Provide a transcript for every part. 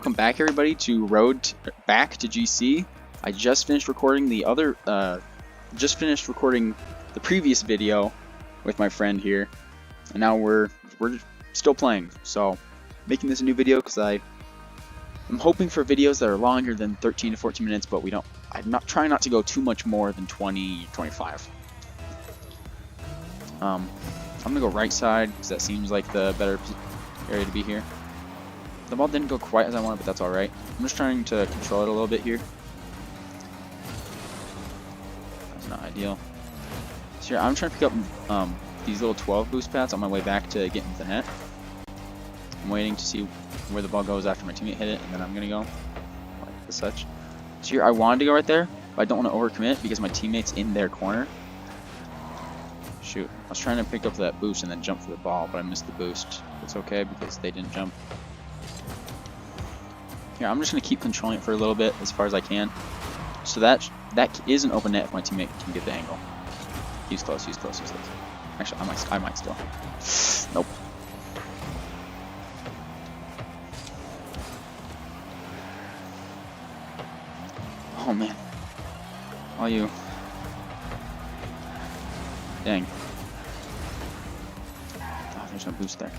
Welcome back, everybody, to Back to GC. I just finished recording the previous video with my friend here, and now we're still playing. So, making this a new video because I'm hoping for videos that are longer than 13 to 14 minutes, but I'm not trying not to go too much more than 20, 25. I'm gonna go right side because that seems like the better area to be here. The ball didn't go quite as I wanted, but that's alright. I'm just trying to control it a little bit here. That's not ideal. So here, I'm trying to pick up these little 12 boost pads on my way back to get into the net. I'm waiting to see where the ball goes after my teammate hit it, and then I'm going to go like such. So here, I wanted to go right there, but I don't want to overcommit because my teammate's in their corner. Shoot, I was trying to pick up that boost and then jump for the ball, but I missed the boost. It's okay because they didn't jump. Here, I'm just going to keep controlling it for a little bit as far as I can. So that is an open net if my teammate can get the angle. He's close, he's close, he's close. Actually, I might still. Nope. Oh man. All you. Dang. Oh, there's no boost there.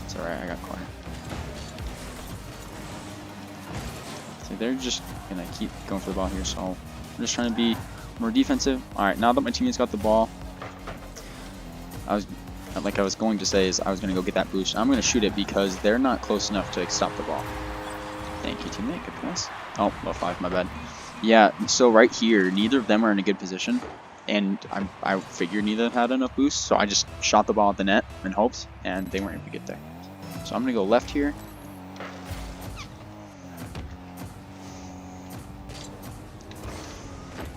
It's alright, I got corner. So they're just gonna keep going for the ball here, so I'm just trying to be more defensive. Alright, now that my teammates got the ball, I was going to say is I was gonna go get that boost. I'm gonna shoot it because they're not close enough to stop the ball. Thank you, teammate. Good pass. Oh, low 5, my bad. Yeah, so right here, neither of them are in a good position, and I figured neither had enough boost, so I just shot the ball at the net in hopes, and they weren't able to get there. So I'm gonna go left here.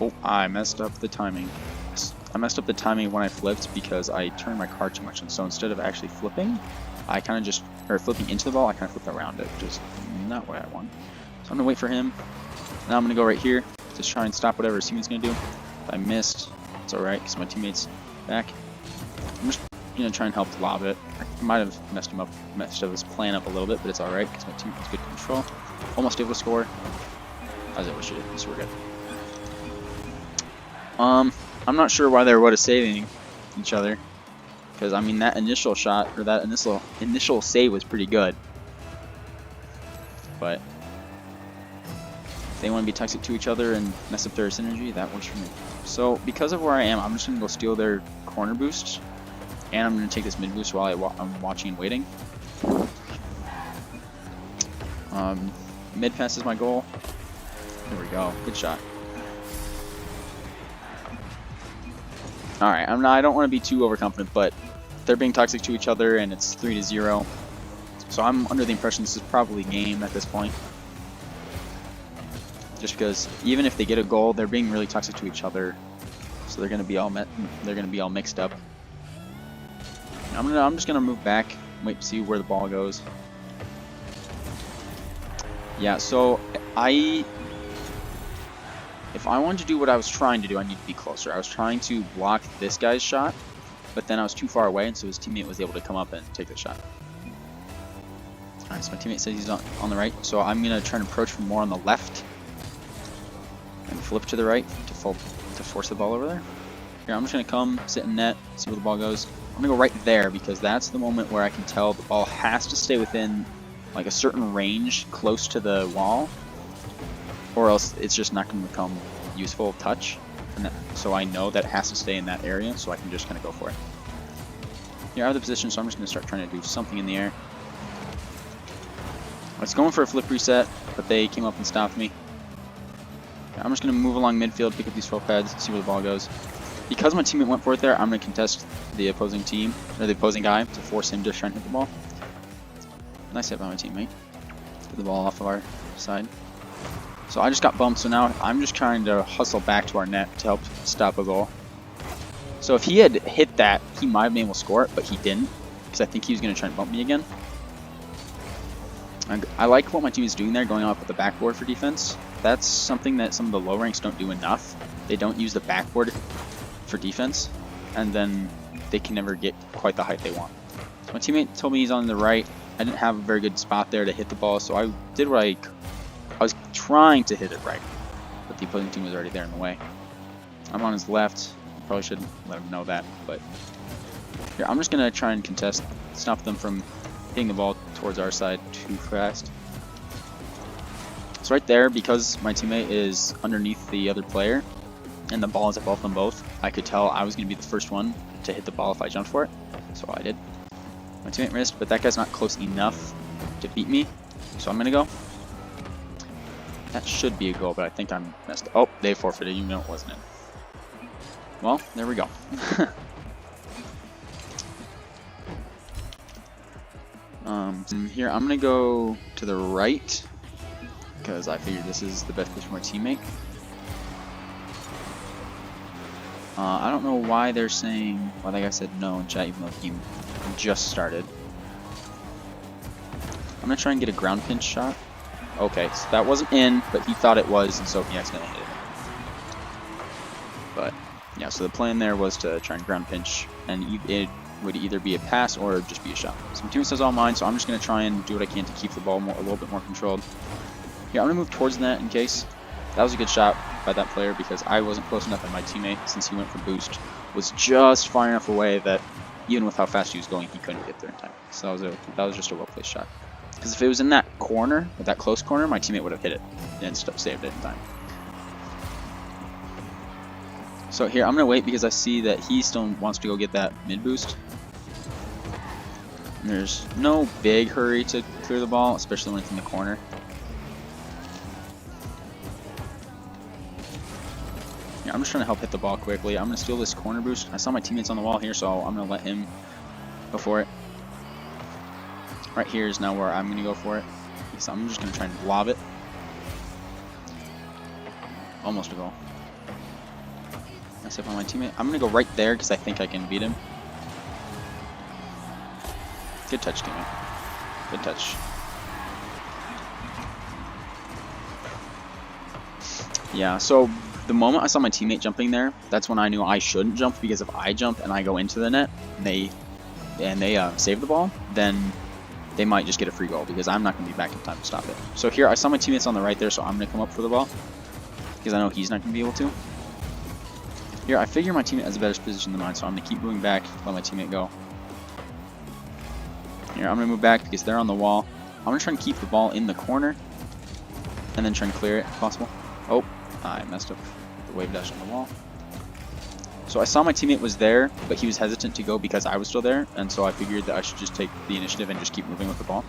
Oh, I messed up the timing. I messed up the timing when I flipped because I turned my car too much, and so instead of actually flipping, I kind of just, flipping into the ball, I kind of flipped around it, which is not what I want. So I'm gonna wait for him. Now I'm gonna go right here, just try and stop whatever his teammate's gonna do. If I missed, it's alright because my teammate's back. I'm just gonna try and help lob it. I might have messed up his plan up a little bit, but it's alright because my teammate's good control. Almost able to score. I was able to shoot it, so we're good. I'm not sure why they were saving each other, because I mean that initial shot or that initial save was pretty good, but if they want to be toxic to each other and mess up their synergy, that works for me. So because of where I am, I'm just gonna go steal their corner boost, and I'm gonna take this mid boost while I'm watching and waiting. Mid pass is my goal. There we go. Good shot. Alright, I don't want to be too overconfident, but they're being toxic to each other and it's 3-0. So I'm under the impression this is probably game at this point. Just because even if they get a goal, they're being really toxic to each other. So they're gonna be all mixed up. I'm just gonna move back, wait to see where the ball goes. Yeah, so if I wanted to do what I was trying to do, I need to be closer. I was trying to block this guy's shot, but then I was too far away, and so his teammate was able to come up and take the shot. Alright, so my teammate says he's on the right, so I'm going to try and approach from more on the left and flip to the right to force the ball over there. Here, I'm just going to come, sit in net, see where the ball goes. I'm going to go right there because that's the moment where I can tell the ball has to stay within like a certain range close to the wall, or else it's just not going to become useful touch. And so I know that it has to stay in that area, so I can just kind of go for it. Here, out of the position, so I'm just going to start trying to do something in the air. I was going for a flip reset, but they came up and stopped me. I'm just going to move along midfield, pick up these 12 pads, see where the ball goes. Because my teammate went for it there, I'm going to contest the opposing team, or the opposing guy, to force him to try and hit the ball. Nice hit by my teammate. Get the ball off of our side. So I just got bumped, so now I'm just trying to hustle back to our net to help stop a goal. So if he had hit that, he might have been able to score it, but he didn't, because I think he was going to try and bump me again. I like what my team is doing there, going off with the backboard for defense. That's something that some of the low ranks don't do enough. They don't use the backboard for defense, and then they can never get quite the height they want. So my teammate told me he's on the right. I didn't have a very good spot there to hit the ball, so I did what I was trying to hit it right, but the opposing team was already there in the way. I'm on his left. Probably shouldn't let him know that, but here, I'm just gonna try and contest, stop them from hitting the ball towards our side too fast. So right there, because my teammate is underneath the other player and the ball is above them both, I could tell I was gonna be the first one to hit the ball if I jumped for it, so I did. My teammate missed, but that guy's not close enough to beat me, so I'm gonna go. That should be a goal, but I think I'm messed up. Oh, they forfeited, even though it wasn't in. Well, there we go. Here, I'm going to go to the right, because I figured this is the best place for my teammate. I don't know why they're saying, why that guy said no in chat, even though the game just started. I'm going to try and get a ground pinch shot. Okay, so that wasn't in, but he thought it was, and so he accidentally hit it. But yeah, so the plan there was to try and ground pinch, and it would either be a pass or just be a shot. So my teammate says all mine, so I'm just going to try and do what I can to keep the ball a little bit more controlled. Yeah, I'm going to move towards the net in case. That was a good shot by that player because I wasn't close enough, and my teammate, since he went for boost, was just far enough away that even with how fast he was going, he couldn't get there in time. So that was just a well-placed shot. Because if it was in that corner, or that close corner, my teammate would have hit it and saved it in time. So here, I'm going to wait because I see that he still wants to go get that mid boost. And there's no big hurry to clear the ball, especially when it's in the corner. Yeah, I'm just trying to help hit the ball quickly. I'm going to steal this corner boost. I saw my teammates on the wall here, so I'm going to let him go for it. Right here is now where I'm going to go for it. So I'm just going to try and lob it. Almost a goal. That's it on my teammate. I'm going to go right there because I think I can beat him. Good touch, teammate. Good touch. Yeah, so the moment I saw my teammate jumping there, that's when I knew I shouldn't jump, because if I jump and I go into the net and they save the ball, then they might just get a free goal because I'm not going to be back in time to stop it. So here, I saw my teammates on the right there, so I'm going to come up for the ball because I know he's not going to be able to. Here, I figure my teammate has a better position than mine, so I'm going to keep moving back, let my teammate go. Here, I'm going to move back because they're on the wall. I'm going to try and keep the ball in the corner and then try and clear it if possible. Oh, I messed up the wave dash on the wall. So I saw my teammate was there, but he was hesitant to go because I was still there, and so I figured that I should just take the initiative and just keep moving with the ball.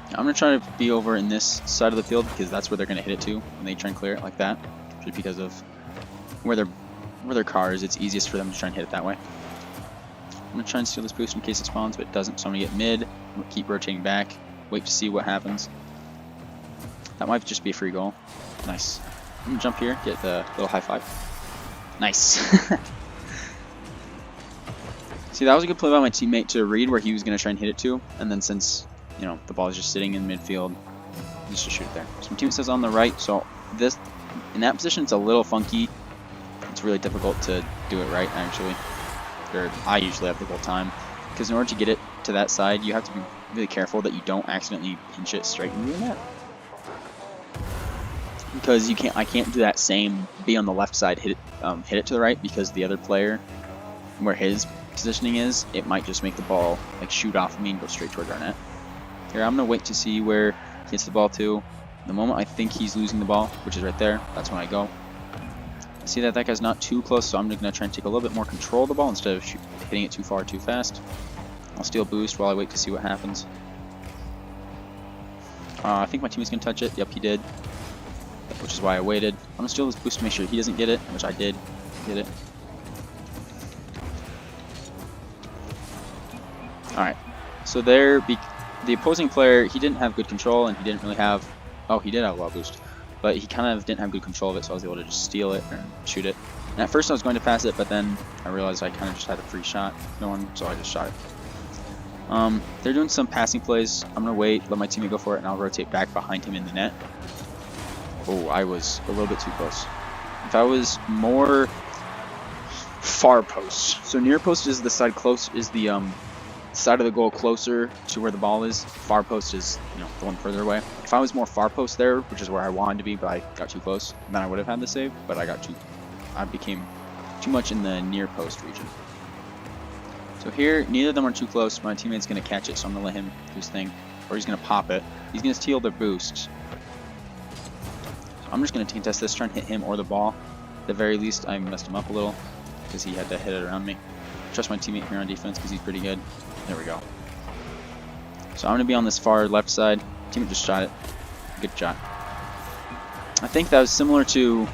I'm going to try to be over in this side of the field because that's where they're going to hit it to when they try and clear it like that, just because of where their car is. It's easiest for them to try and hit it that way. I'm going to try and steal this boost in case it spawns, but it doesn't, so I'm going to get mid, keep rotating back, wait to see what happens. That might just be a free goal. Nice. I'm going to jump here, get the little high five. Nice. See, that was a good play by my teammate to read where he was going to try and hit it to, and then since, you know, the ball is just sitting in midfield, just to shoot it there. So my teammate says on the right, so this, in that position, it's a little funky. It's really difficult to do it right, actually. Or I usually have the whole time, because in order to get it to that side, you have to be really careful that you don't accidentally pinch it straight into the net. Because I can't do that same, be on the left side, hit it to the right, because the other player, where his positioning is, it might just make the ball like shoot off of me and go straight towards our net. Here, I'm gonna wait to see where he hits the ball to. The moment I think he's losing the ball, which is right there, that's when I go. I see that guy's not too close, so I'm gonna try and take a little bit more control of the ball instead of hitting it too far too fast. I'll steal boost while I wait to see what happens. I think my teammate's gonna touch it. Yep, he did. Which is why I waited. I'm gonna steal this boost to make sure he doesn't get it, which I did get it. Alright, so there, the opposing player, he didn't have good control, and he didn't really have, oh, he did have a lot of boost, but he kind of didn't have good control of it, so I was able to just steal it and shoot it. And at first I was going to pass it, but then I realized I kind of just had a free shot going, so I just shot it. They're doing some passing plays. I'm gonna wait, let my teammate go for it, and I'll rotate back behind him in the net. Oh, I was a little bit too close. If I was more far post, so near post is the side close, is the side of the goal closer to where the ball is. Far post is, the one further away. If I was more far post there, which is where I wanted to be, but I got too close, then I would have had the save, but I became too much in the near post region. So here, neither of them are too close. My teammate's going to catch it, so I'm going to let him do his thing. Or he's going to pop it. He's going to steal the boost. So I'm just going to contest this, try and hit him or the ball. At the very least, I messed him up a little because he had to hit it around me. Trust my teammate here on defense because he's pretty good. There we go. So I'm going to be on this far left side. Teammate just shot it. Good shot. I think that was similar to...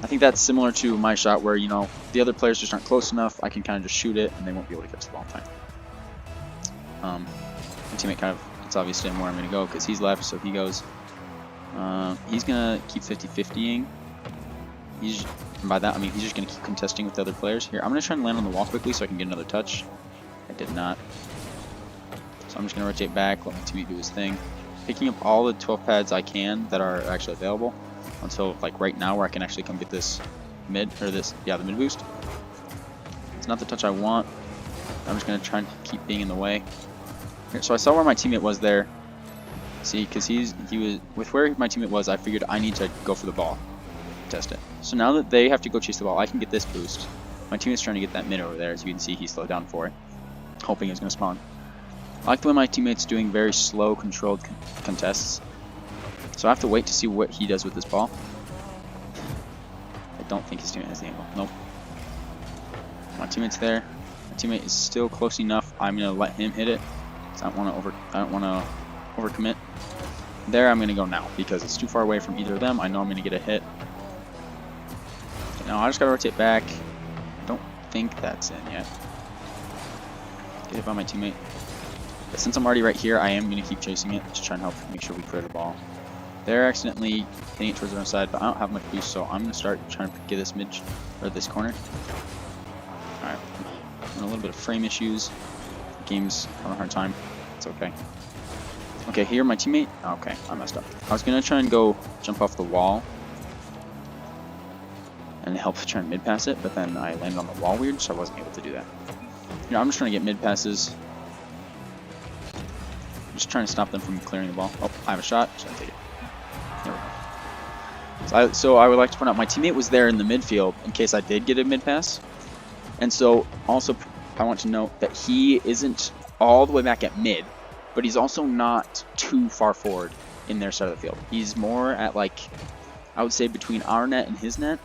I think that's similar to my shot where, the other players just aren't close enough. I can kind of just shoot it and they won't be able to catch the ball in time. My teammate kind of, it's obvious to him where I'm going to go because he's left, so he goes. He's going to keep 50-50ing. And by that, I mean he's just going to keep contesting with the other players. Here, I'm going to try and land on the wall quickly so I can get another touch. I did not. So I'm just going to rotate back, let my teammate do his thing. Picking up all the 12 pads I can that are actually available until like right now where I can actually come get this the mid boost. It's not the touch I want. I'm just going to try and keep being in the way. Here, so I saw where my teammate was there. See, because he was with where my teammate was, I figured I need to go for the ball. Test it. So now that they have to go chase the ball, I can get this boost. My teammate's trying to get that mid over there. As you can see, he slowed down for it, hoping it's going to spawn. I like the way my teammate's doing very slow, controlled contests. So I have to wait to see what he does with this ball. I don't think his teammate has the angle. Nope. My teammate's there. My teammate is still close enough. I'm going to let him hit it. I don't want to overcommit. There, I'm going to go now because it's too far away from either of them. I know I'm going to get a hit. Now I just gotta rotate back. I don't think that's in yet. Get hit by my teammate. But since I'm already right here, I am gonna keep chasing it to try and help make sure we clear the ball. They're accidentally hitting it towards their own side, but I don't have much boost, so I'm gonna start trying to get this this corner. Alright. A little bit of frame issues. The game's having a hard time. It's okay. Okay, here my teammate. Okay, I messed up. I was gonna try and go jump off the wall and help try and mid pass it, but then I landed on the wall weird, so I wasn't able to do that. I'm just trying to get mid passes. I'm just trying to stop them from clearing the ball. Oh, I have a shot, so I take it. There we go. So I would like to point out my teammate was there in the midfield in case I did get a mid pass. And so also I want to note that he isn't all the way back at mid, but he's also not too far forward in their side of the field. He's more at like, I would say between our net and his net,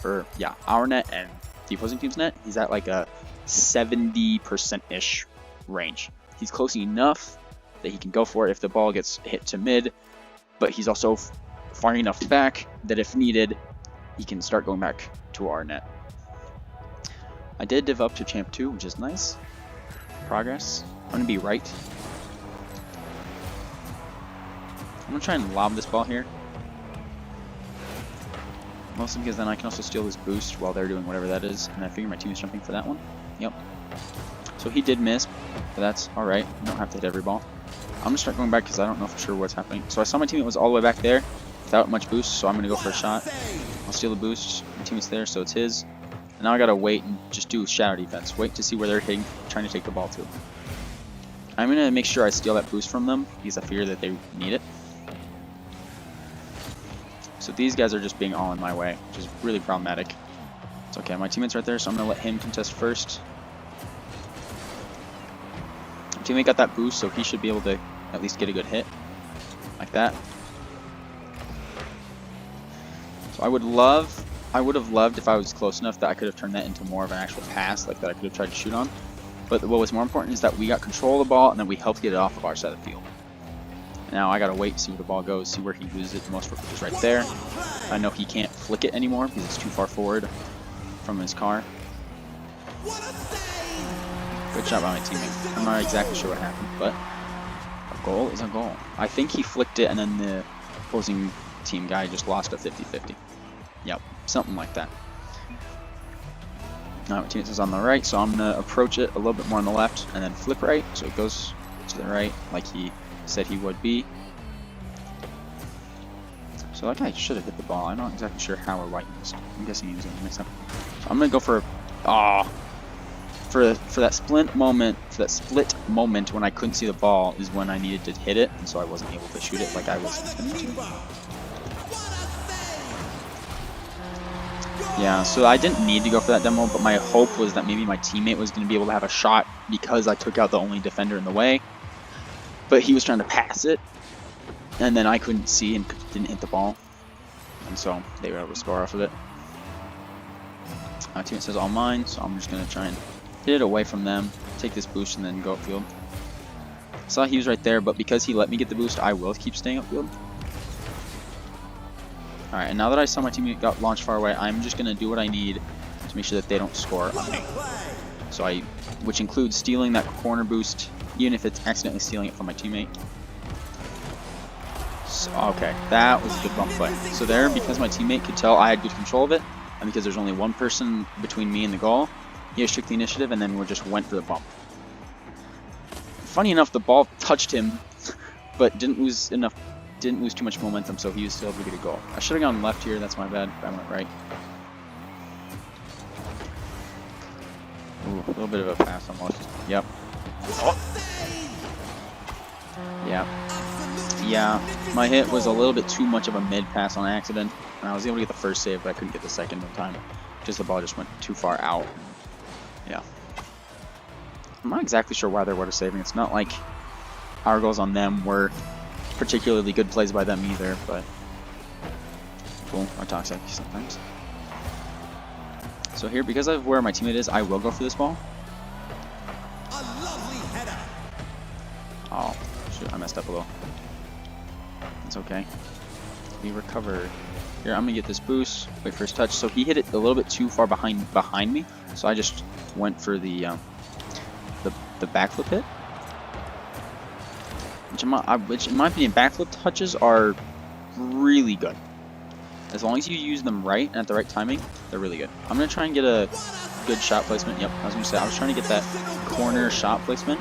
our net and the opposing team's net, he's at like a 70%-ish range. He's close enough that he can go for it if the ball gets hit to mid, but he's also far enough back that if needed, he can start going back to our net. I did div up to champ 2, which is nice. Progress. I'm going to be right. I'm going to try and lob this ball here. Mostly because then I can also steal this boost while they're doing whatever that is. And I figure my team is jumping for that one. Yep. So he did miss, but that's alright. You don't have to hit every ball. I'm going to start going back because I don't know for sure what's happening. So I saw my teammate was all the way back there without much boost, so I'm going to go for a shot. I'll steal the boost. My teammate's there, so it's his. And now I got to wait and just do shadow defense. Wait to see where they're hitting, trying to take the ball to. I'm going to make sure I steal that boost from them because I fear that they need it. So these guys are just being all in my way, which is really problematic. It's okay, my teammate's right there, so I'm going to let him contest first. My teammate got that boost, so he should be able to at least get a good hit. Like that. So I would have loved if I was close enough that I could have turned that into more of an actual pass, like that I could have tried to shoot on. But what was more important is that we got control of the ball and then we helped get it off of our side of the field. Now I gotta wait, see where the ball goes, see where he loses it the most, which is right there. I know he can't flick it anymore because it's too far forward from his car. Good job by my teammate. I'm not exactly sure what happened, but a goal is a goal. I think he flicked it and then the opposing team guy just lost a 50-50. Yep, something like that. Now my teammate is on the right, so I'm gonna approach it a little bit more on the left and then flip right, so it goes to the right like he said he would be. So that guy should have hit the ball. I'm not exactly sure how or why he missed. I'm guessing he was going to mix up. So I'm going to go for... for that split moment when I couldn't see the ball is when I needed to hit it, and so I wasn't able to shoot it like I was intending to. Yeah, so I didn't need to go for that demo, but my hope was that maybe my teammate was going to be able to have a shot because I took out the only defender in the way. But he was trying to pass it, and then I couldn't see and didn't hit the ball, and so they were able to score off of it. My teammate says all mine, so I'm just going to try and hit it away from them, take this boost, and then go upfield. Saw he was right there, but because he let me get the boost, I will keep staying upfield. Alright, and now that I saw my teammate got launched far away, I'm just going to do what I need to make sure that they don't score on me. So which includes stealing that corner boost, even if it's accidentally stealing it from my teammate. So, okay, that was a good bump play. So there, because my teammate could tell I had good control of it, and because there's only one person between me and the goal, he just took the initiative and then we just went for the bump. Funny enough, the ball touched him, but didn't lose too much momentum, so he was still able to get a goal. I should have gone left here, that's my bad. I went right. Ooh, a little bit of a pass almost. Yep. Oh. Yeah, my hit was a little bit too much of a mid pass on accident, and I was able to get the first save, but I couldn't get the second in time. Just the ball just went too far out. Yeah. I'm not exactly sure why they're water saving. It's not like our goals on them were particularly good plays by them either, but cool, or toxic sometimes. So here, because of where my teammate is, I will go for this ball. Oh, shoot, I messed up a little. It's okay. We recover. Here, I'm gonna get this boost, wait for his touch. So he hit it a little bit too far behind me, so I just went for the backflip hit. Which in my opinion, backflip touches are really good. As long as you use them right and at the right timing, they're really good. I'm going to try and get a good shot placement. Yep, I was going to say, I was trying to get that corner shot placement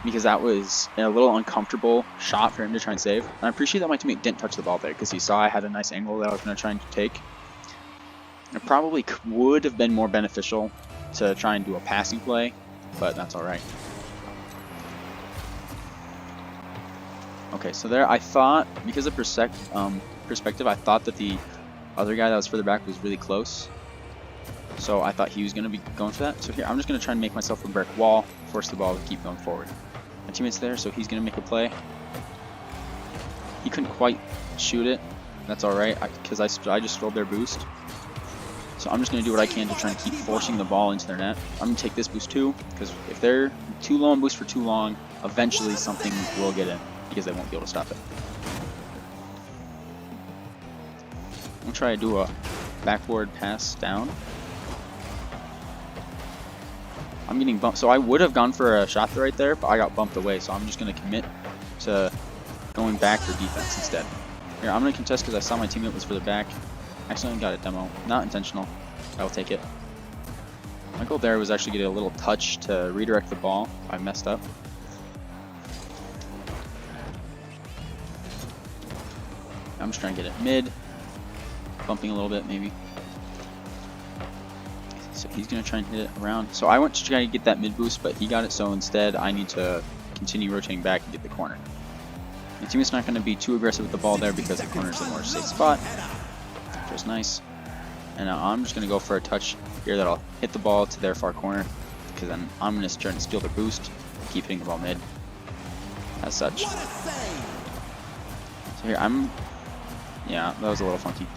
because that was a little uncomfortable shot for him to try and save. And I appreciate that my teammate didn't touch the ball there because he saw I had a nice angle that I was going to try and take. It probably would have been more beneficial to try and do a passing play, but that's alright. Okay, so there I thought, because of perspective, I thought that the other guy that was further back was really close. So I thought he was going to be going for that. So here, I'm just going to try and make myself a brick wall, force the ball to keep going forward. My teammate's there, so he's going to make a play. He couldn't quite shoot it. That's alright, because I just stole their boost. So I'm just going to do what I can to try and keep forcing the ball into their net. I'm going to take this boost too, because if they're too low on boost for too long, eventually something will get in, because they won't be able to stop it. I'm going to try to do a backboard pass down. I'm getting bumped, so I would have gone for a shot right there, but I got bumped away, so I'm just going to commit to going back for defense instead. Here, I'm going to contest because I saw my teammate was further back. Accidentally got a demo. Not intentional. I'll take it. My goal there was actually getting a little touch to redirect the ball. I messed up. I'm just trying to get it mid. Bumping a little bit, maybe. So he's going to try and hit it around. So I went to try to get that mid boost, but he got it, so instead I need to continue rotating back and get the corner. My teammate's not going to be too aggressive with the ball there because the corner is a more safe spot. Which is nice. And now I'm just going to go for a touch here that'll hit the ball to their far corner, because then I'm going to try and steal the boost, keep hitting the ball mid, as such. So here yeah, that was a little funky.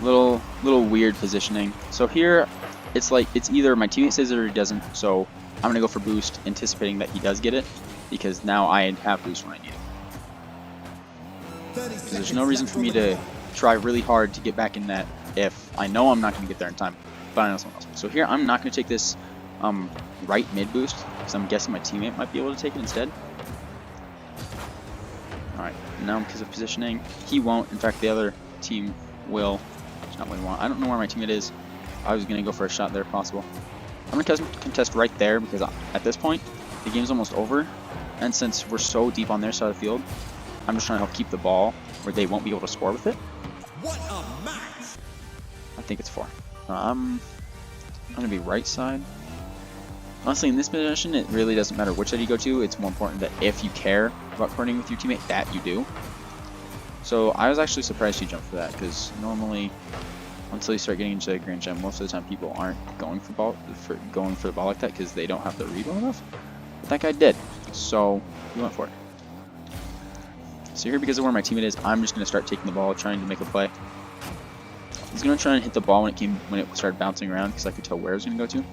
Little weird positioning. So here, it's like, it's either my teammate says it or he doesn't, so I'm going to go for boost, anticipating that he does get it, because now I have boost when I need it. Because there's no reason for me to try really hard to get back in net if I know I'm not going to get there in time, but I know someone else will. So here, I'm not going to take this right mid boost, because I'm guessing my teammate might be able to take it instead. Alright, now because of positioning, he won't. In fact, the other team will. It's not what I want. I don't know where my teammate is. I was going to go for a shot there if possible. I'm going to contest right there, because at this point, the game's almost over, and since we're so deep on their side of the field, I'm just trying to help keep the ball where they won't be able to score with it. What a match! I think it's 4. I'm going to be right side. Honestly, in this position, it really doesn't matter which side you go to. It's more important that if you care about coordinating with your teammate, that you do. So I was actually surprised he jumped for that, because normally, until you start getting into Grand Jam, most of the time people aren't going for the ball like that because they don't have the read well enough. But that guy did, so he went for it. So here, because of where my teammate is, I'm just going to start taking the ball, trying to make a play. He's going to try and hit the ball when it started bouncing around, because I could tell where it was going to go to.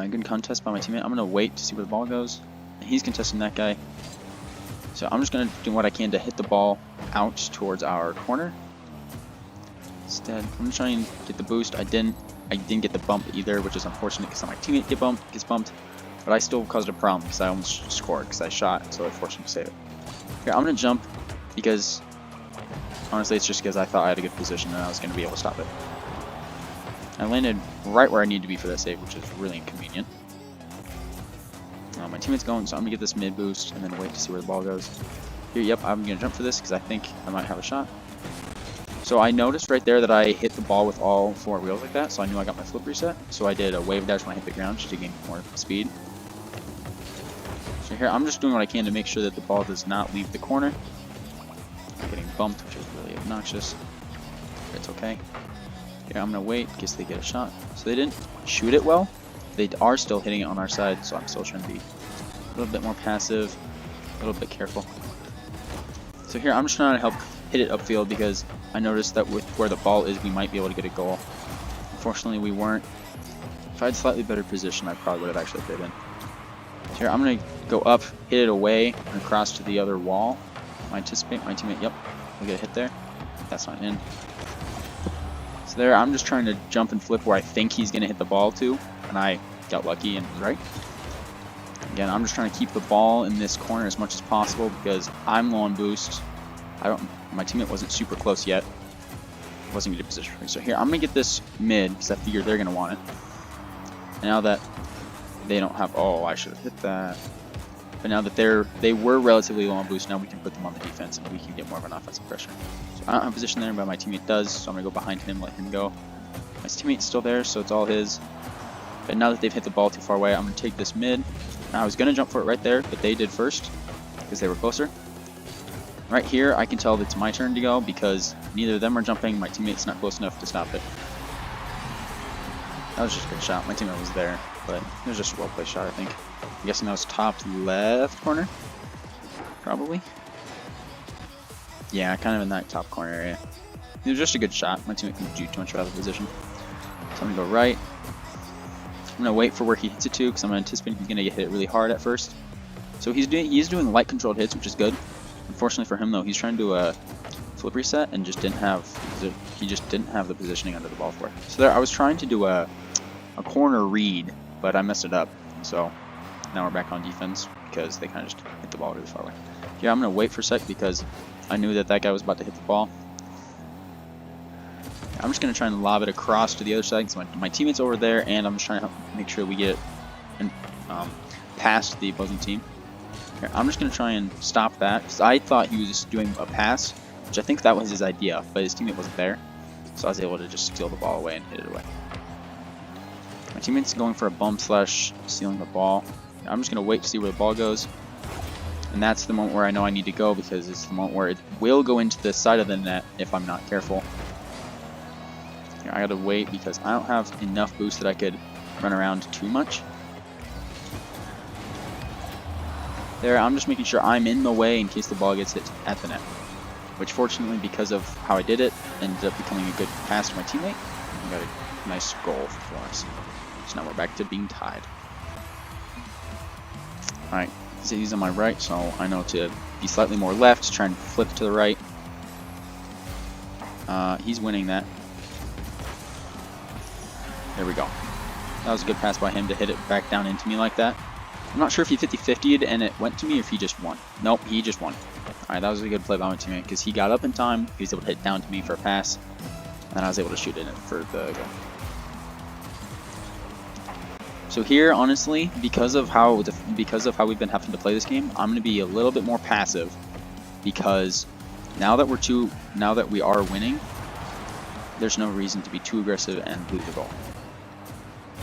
Good contest by my teammate. I'm going to wait to see where the ball goes. And he's contesting that guy. So I'm just going to do what I can to hit the ball out towards our corner. Instead, I'm going to try and get the boost. I didn't get the bump either, which is unfortunate because my teammate gets bumped. But I still caused a problem because I almost scored because I shot, so I forced him to save it. Here, I'm going to jump because, honestly, it's just because I thought I had a good position and I was going to be able to stop it. I landed right where I need to be for that save, which is really inconvenient. My teammate's going, so I'm going to get this mid boost and then wait to see where the ball goes. Here, yep, I'm going to jump for this because I think I might have a shot. So I noticed right there that I hit the ball with all 4 wheels like that, so I knew I got my flip reset. So I did a wave dash when I hit the ground just to gain more speed. So here, I'm just doing what I can to make sure that the ball does not leave the corner. I'm getting bumped, which is really obnoxious. But it's okay. Here, I'm going to wait in case they get a shot. So they didn't shoot it well. They are still hitting it on our side, so I'm still trying to be a little bit more passive, a little bit careful. So here, I'm just trying to help hit it upfield because I noticed that with where the ball is, we might be able to get a goal. Unfortunately, we weren't. If I had slightly better position, I probably would have actually fit in. So here, I'm going to go up, hit it away, and across to the other wall. I anticipate my teammate, yep, we'll get a hit there. That's not in. So there, I'm just trying to jump and flip where I think he's going to hit the ball to, and I got lucky and was right. Again, I'm just trying to keep the ball in this corner as much as possible because I'm low on boost. My teammate wasn't super close yet. Wasn't in a good position for me. So here, I'm going to get this mid because I figure they're going to want it. And now that they don't have, oh, I should have hit that. But now that they were relatively low on boost, now we can put them on the defense and we can get more of an offensive pressure. So I don't have a position there, but my teammate does, so I'm going to go behind him, let him go. My teammate's still there, so it's all his. But now that they've hit the ball too far away, I'm going to take this mid. Now, I was going to jump for it right there, but they did first because they were closer. Right here, I can tell that it's my turn to go because neither of them are jumping. My teammate's not close enough to stop it. That was just a good shot. My teammate was there, but it was just a well-placed shot, I think. I'm guessing that was top left corner? Probably. Yeah, kind of in that top corner area. It was just a good shot. My teammate couldn't do too much out of the position. So I'm going to go right. I'm going to wait for where he hits it to because I'm anticipating he's going to get hit really hard at first. So he's doing light controlled hits, which is good. Unfortunately for him though, he's trying to do a flip reset and just didn't have the positioning under the ball for it. So there, I was trying to do a corner read, but I messed it up. So now we're back on defense because they kind of just hit the ball really far away. Here, I'm going to wait for a sec because I knew that guy was about to hit the ball. I'm just going to try and lob it across to the other side because my teammate's over there, and I'm just trying to make sure we get it past the opposing team. Here, I'm just going to try and stop that because I thought he was just doing a pass, which I think that was his idea, but his teammate wasn't there, so I was able to just steal the ball away and hit it away. My teammate's going for a bump slash stealing the ball. I'm just going to wait to see where the ball goes, and that's the moment where I know I need to go because it's the moment where it will go into the side of the net if I'm not careful. Here, I gotta wait because I don't have enough boost that I could run around too much. There, I'm just making sure I'm in the way in case the ball gets hit at the net. Which fortunately, because of how I did it, ended up becoming a good pass to my teammate. We got a nice goal for us. So now we're back to being tied. Alright, so he's on my right, so I know to be slightly more left, try and flip to the right. He's winning that. There we go. That was a good pass by him to hit it back down into me like that. I'm not sure if he 50-50'd and it went to me or if he just won. Nope, he just won. Alright, that was a good play by my teammate because he got up in time, he was able to hit down to me for a pass, and I was able to shoot it in for the goal. So here, honestly, because of how we've been having to play this game, I'm going to be a little bit more passive because now that we are winning, there's no reason to be too aggressive and lose the goal.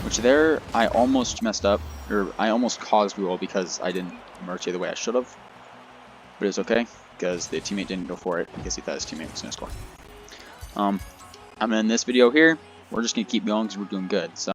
Which there, I almost messed up, or I almost caused Ruel because I didn't merge the way I should have. But it was okay, because the teammate didn't go for it, because he thought his teammate was going to score. I'm going to end this video here. We're just going to keep going because we're doing good. So.